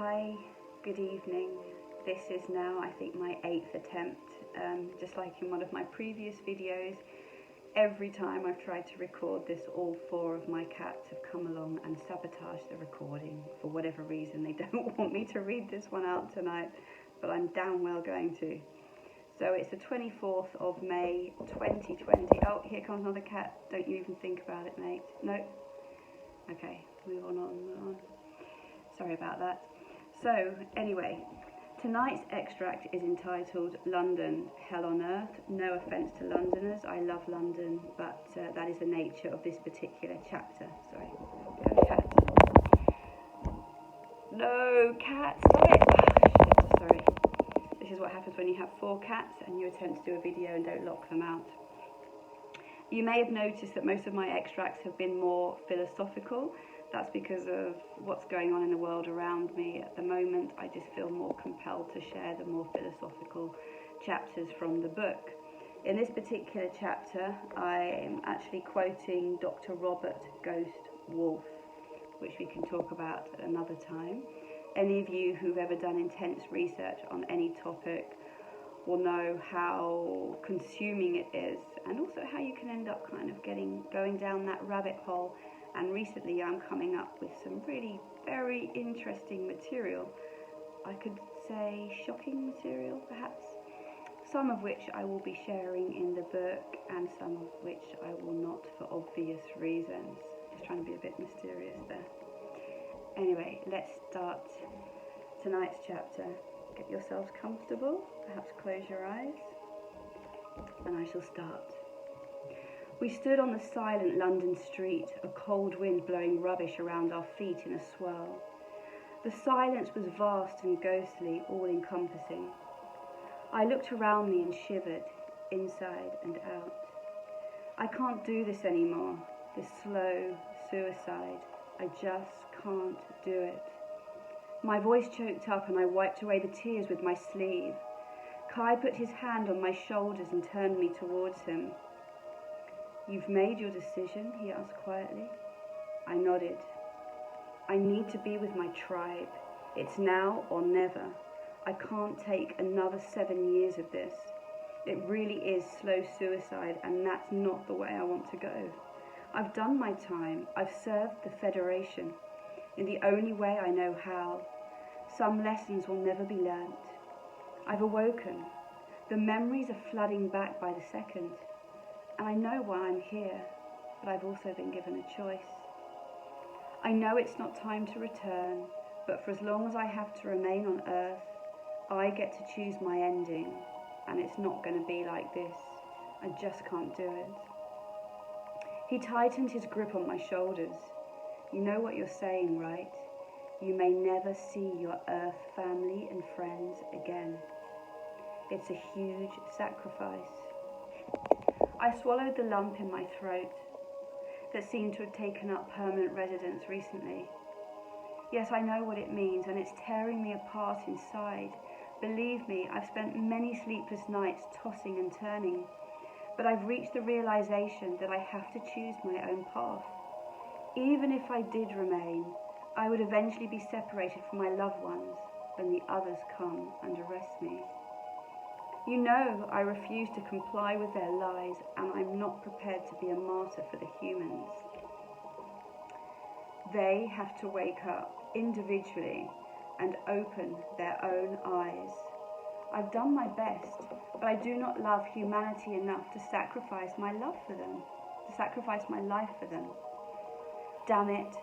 Hi, good evening. This is now, I think, my 8th attempt. Just like in one of my previous videos, every time I've tried to record this, all 4 of my cats have come along and sabotaged the recording for whatever reason. They don't want me to read this one out tonight, but I'm damn well going to. So it's the 24th of May 2020. Oh, here comes another cat. Don't you even think about it, mate. No. Okay, move on. Sorry about that. So, anyway, tonight's extract is entitled London, Hell on Earth. No offence to Londoners, I love London, but that is the nature of this particular chapter. Sorry, go cat. No, cat, stop it! Shit, sorry. This is what happens when you have 4 cats and you attempt to do a video and don't lock them out. You may have noticed that most of my extracts have been more philosophical. That's because of what's going on in the world around me at the moment. I just feel more compelled to share the more philosophical chapters from the book. In this particular chapter, I'm actually quoting Dr. Robert Ghost Wolfe, which we can talk about at another time. Any of you who've ever done intense research on any topic will know how consuming it is, and also how you can end up kind of going down that rabbit hole. And recently I'm coming up with some really very interesting material. I could say shocking material, perhaps. Some of which I will be sharing in the book, and some of which I will not, for obvious reasons. Just trying to be a bit mysterious there. Anyway, let's start tonight's chapter. Get yourselves comfortable, perhaps close your eyes, and I shall start. We stood on the silent London street, a cold wind blowing rubbish around our feet in a swirl. The silence was vast and ghostly, all-encompassing. I looked around me and shivered, inside and out. I can't do this anymore, this slow suicide. I just can't do it. My voice choked up and I wiped away the tears with my sleeve. Kai put his hand on my shoulders and turned me towards him. "You've made your decision?" he asked quietly. I nodded. "I need to be with my tribe. It's now or never. I can't take another 7 years of this. It really is slow suicide, and that's not the way I want to go. I've done my time. I've served the Federation in the only way I know how. Some lessons will never be learnt. I've awoken. The memories are flooding back by the second. And I know why I'm here, but I've also been given a choice. I know it's not time to return, but for as long as I have to remain on Earth, I get to choose my ending, and it's not going to be like this. I just can't do it." He tightened his grip on my shoulders. "You know what you're saying, right? You may never see your Earth family and friends again. It's a huge sacrifice." I swallowed the lump in my throat that seemed to have taken up permanent residence recently. Yes, I know what it means, and it's tearing me apart inside. Believe me, I've spent many sleepless nights tossing and turning, but I've reached the realization that I have to choose my own path. Even if I did remain, I would eventually be separated from my loved ones when the others come and arrest me. You know I refuse to comply with their lies, and I'm not prepared to be a martyr for the humans. They have to wake up individually and open their own eyes. I've done my best, but I do not love humanity enough to sacrifice my life for them. Damn it,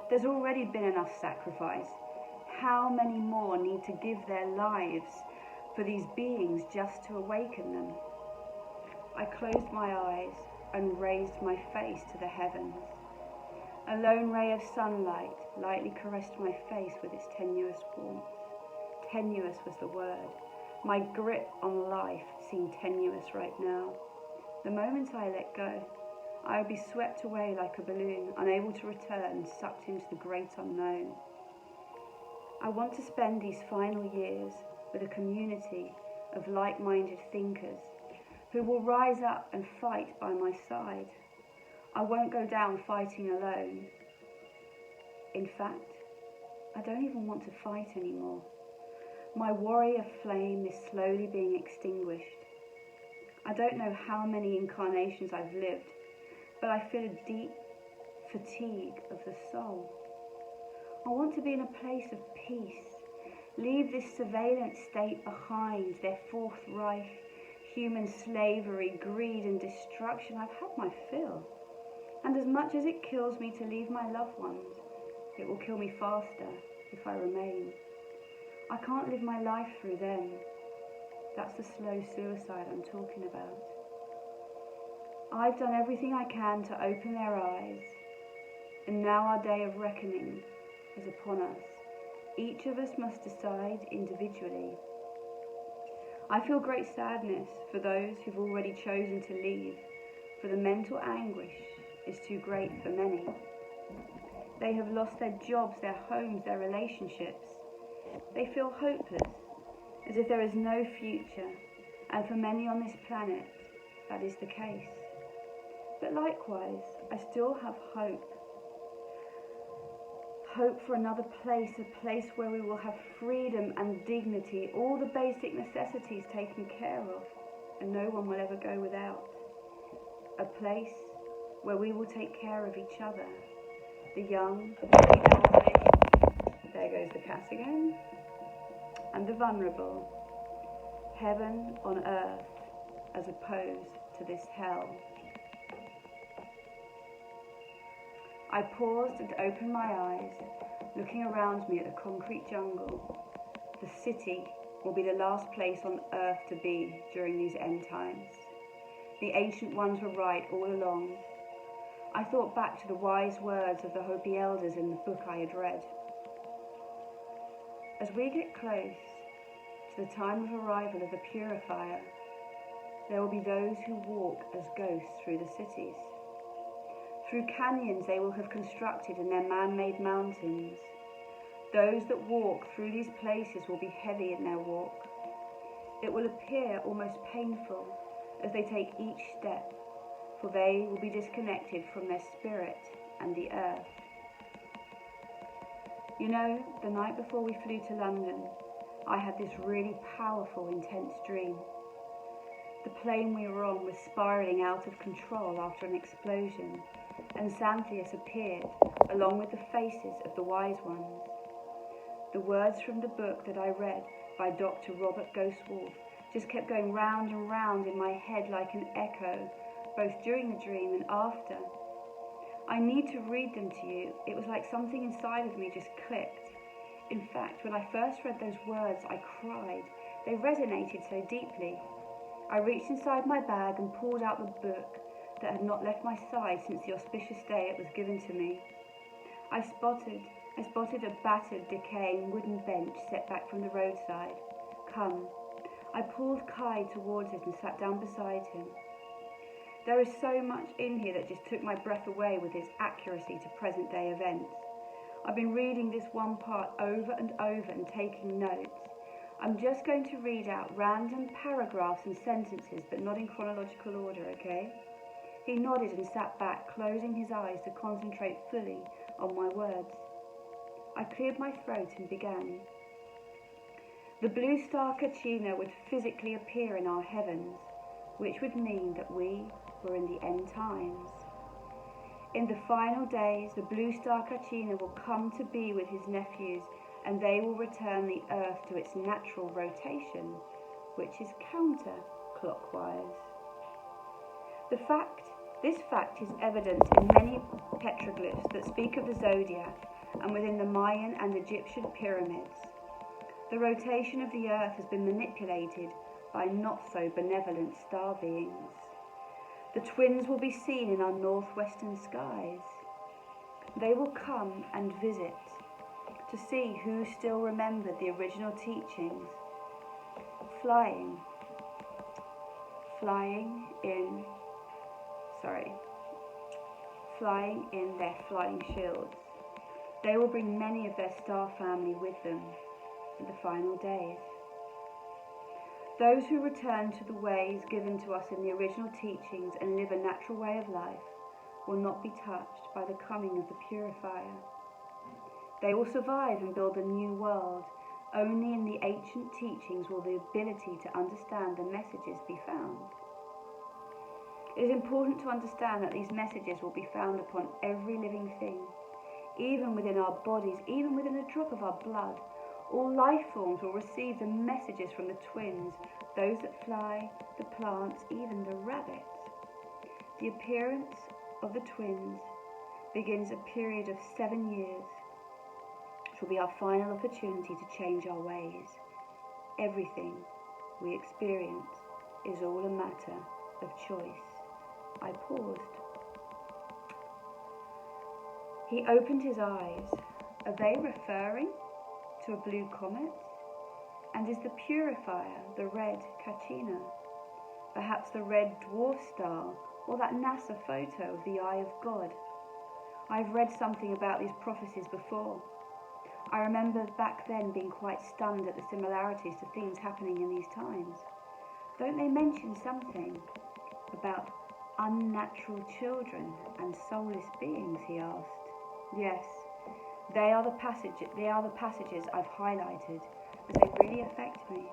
there's already been enough sacrifice. How many more need to give their lives for these beings just to awaken them? I closed my eyes and raised my face to the heavens. A lone ray of sunlight lightly caressed my face with its tenuous warmth. Tenuous was the word. My grip on life seemed tenuous right now. The moment I let go, I would be swept away like a balloon, unable to return, sucked into the great unknown. I want to spend these final years with a community of like-minded thinkers who will rise up and fight by my side. I won't go down fighting alone. In fact, I don't even want to fight anymore. My warrior flame is slowly being extinguished. I don't know how many incarnations I've lived, but I feel a deep fatigue of the soul. I want to be in a place of peace, leave this surveillance state behind, their Fourth Reich, human slavery, greed and destruction. I've had my fill. And as much as it kills me to leave my loved ones, it will kill me faster if I remain. I can't live my life through them. That's the slow suicide I'm talking about. I've done everything I can to open their eyes, and now our day of reckoning is upon us. Each of us must decide individually. I feel great sadness for those who've already chosen to leave, for the mental anguish is too great for many. They have lost their jobs, their homes, their relationships. They feel hopeless, as if there is no future, and for many on this planet, that is the case. But likewise, I still have hope. Hope for another place, a place where we will have freedom and dignity, all the basic necessities taken care of, and no one will ever go without. A place where we will take care of each other, the young, the elderly, there goes the cat again, and the vulnerable. Heaven on earth, as opposed to this hell. I paused and opened my eyes, looking around me at the concrete jungle. The city will be the last place on earth to be during these end times. The ancient ones were right all along. I thought back to the wise words of the Hopi elders in the book I had read. As we get close to the time of arrival of the purifier, there will be those who walk as ghosts through the cities. Through canyons they will have constructed in their man-made mountains. Those that walk through these places will be heavy in their walk. It will appear almost painful as they take each step, for they will be disconnected from their spirit and the earth. You know, the night before we flew to London, I had this really powerful, intense dream. The plane we were on was spiraling out of control after an explosion, and Xanthias appeared, along with the faces of the wise ones. The words from the book that I read by Dr. Robert Ghost-Wolf just kept going round and round in my head like an echo, both during the dream and after. I need to read them to you. It was like something inside of me just clicked. In fact, when I first read those words, I cried. They resonated so deeply. I reached inside my bag and pulled out the book that had not left my side since the auspicious day it was given to me. I spotted a battered, decaying wooden bench set back from the roadside. Come. I pulled Kai towards it and sat down beside him. There is so much in here that just took my breath away with its accuracy to present-day events. I've been reading this one part over and over and taking notes. I'm just going to read out random paragraphs and sentences, but not in chronological order, okay? He nodded and sat back, closing his eyes to concentrate fully on my words. I cleared my throat and began. The blue star Kachina would physically appear in our heavens, which would mean that we were in the end times. In the final days, the blue star Kachina will come to be with his nephews, and they will return the earth to its natural rotation, which is counterclockwise. This fact is evident in many petroglyphs that speak of the zodiac and within the Mayan and Egyptian pyramids. The rotation of the earth has been manipulated by not-so-benevolent star beings. The twins will be seen in our northwestern skies. They will come and visit to see who still remembered the original teachings. Flying in their flying shields. They will bring many of their star family with them in the final days. Those who return to the ways given to us in the original teachings and live a natural way of life will not be touched by the coming of the purifier. They will survive and build a new world. Only in the ancient teachings will the ability to understand the messages be found. It is important to understand that these messages will be found upon every living thing, even within our bodies, even within a drop of our blood. All life forms will receive the messages from the twins, those that fly, the plants, even the rabbits. The appearance of the twins begins a period of 7 years, which will be our final opportunity to change our ways. Everything we experience is all a matter of choice. I paused. He opened his eyes. Are they referring to a blue comet? And is the purifier the red Kachina? Perhaps the red dwarf star, or that NASA photo of the Eye of God? I've read something about these prophecies before. I remember back then being quite stunned at the similarities to things happening in these times. Don't they mention something about unnatural children and soulless beings, he asked. Yes, they are the passages I've highlighted, but they really affect me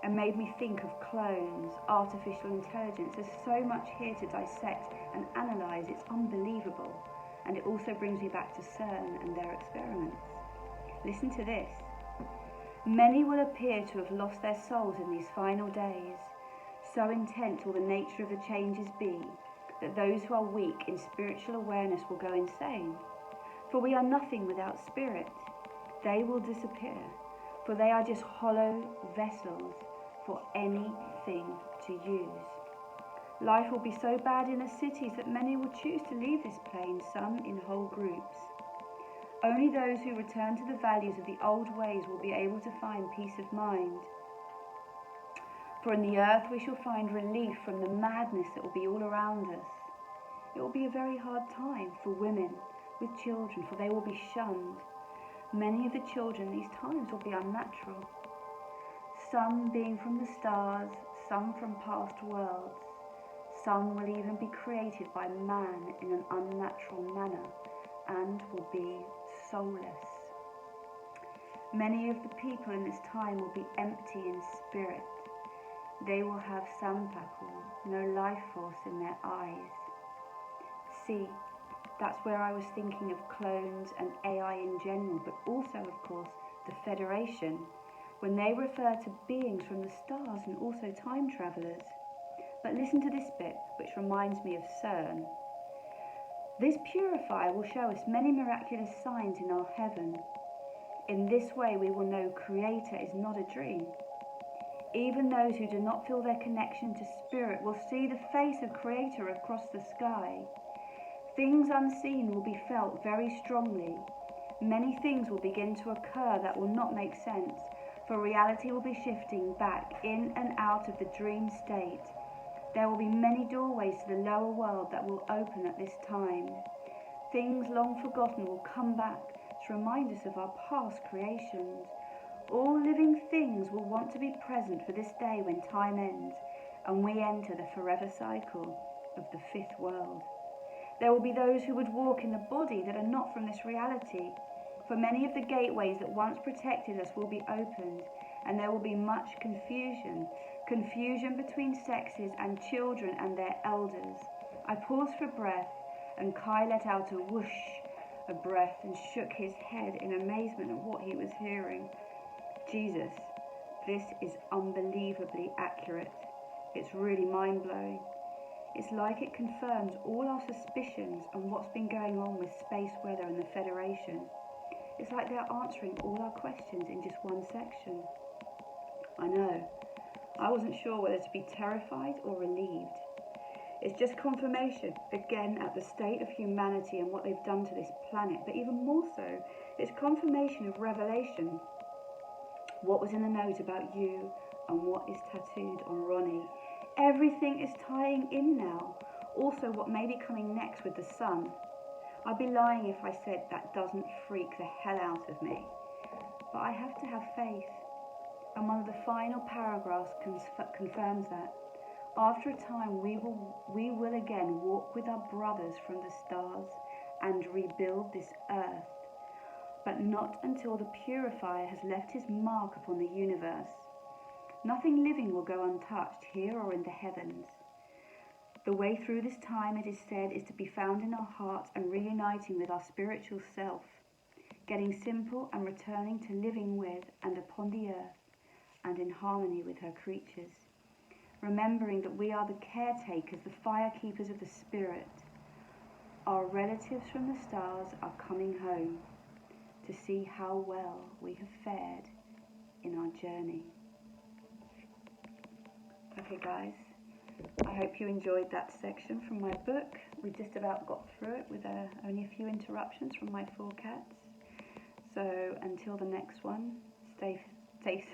and made me think of clones, artificial intelligence. There's so much here to dissect and analyse, it's unbelievable. And it also brings me back to CERN and their experiments. Listen to this. Many will appear to have lost their souls in these final days. So intent will the nature of the changes be, that those who are weak in spiritual awareness will go insane. For we are nothing without spirit. They will disappear, for they are just hollow vessels for anything to use. Life will be so bad in the cities that many will choose to leave this plane, some in whole groups. Only those who return to the values of the old ways will be able to find peace of mind. For in the earth we shall find relief from the madness that will be all around us. It will be a very hard time for women with children, for they will be shunned. Many of the children these times will be unnatural, some being from the stars, some from past worlds. Some will even be created by man in an unnatural manner and will be soulless. Many of the people in this time will be empty in spirit. They will have sampakul, no life force in their eyes. See, that's where I was thinking of clones and AI in general, but also, of course, the Federation, when they refer to beings from the stars and also time travellers. But listen to this bit, which reminds me of CERN. This purifier will show us many miraculous signs in our heaven. In this way we will know Creator is not a dream. Even those who do not feel their connection to Spirit will see the face of Creator across the sky. Things unseen will be felt very strongly. Many things will begin to occur that will not make sense, for reality will be shifting back in and out of the dream state. There will be many doorways to the lower world that will open at this time. Things long forgotten will come back to remind us of our past creations. All living things will want to be present for this day when time ends and we enter the forever cycle of the fifth world. There will be those who would walk in the body that are not from this reality, for many of the gateways that once protected us will be opened, and there will be much confusion between sexes and children and their elders. I paused for breath, and Kai let out a whoosh of breath and shook his head in amazement at what he was hearing. Jesus, this is unbelievably accurate. It's really mind-blowing. It's like it confirms all our suspicions on what's been going on with space weather and the Federation. It's like they're answering all our questions in just one section. I know. I wasn't sure whether to be terrified or relieved. It's just confirmation, again, at the state of humanity and what they've done to this planet, but even more so, it's confirmation of revelation. What was in the note about you and what is tattooed on Ronnie. Everything is tying in now. Also what may be coming next with the sun. I'd be lying if I said that doesn't freak the hell out of me. But I have to have faith. And one of the final paragraphs confirms that. After a time we will again walk with our brothers from the stars and rebuild this earth. But but not until the purifier has left his mark upon the universe. Nothing living will go untouched here or in the heavens. The way through this time, it is said, is to be found in our hearts and reuniting with our spiritual self, getting simple and returning to living with and upon the earth and in harmony with her creatures, remembering that we are the caretakers, the fire keepers of the spirit. Our relatives from the stars are coming home to see how well we have fared in our journey. Okay guys, I hope you enjoyed that section from my book. We just about got through it with only a few interruptions from my 4 cats. So until the next one, stay safe.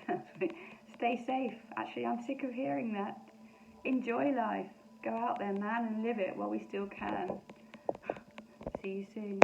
Actually, I'm sick of hearing that. Enjoy life. Go out there, man, and live it while we still can. See you soon.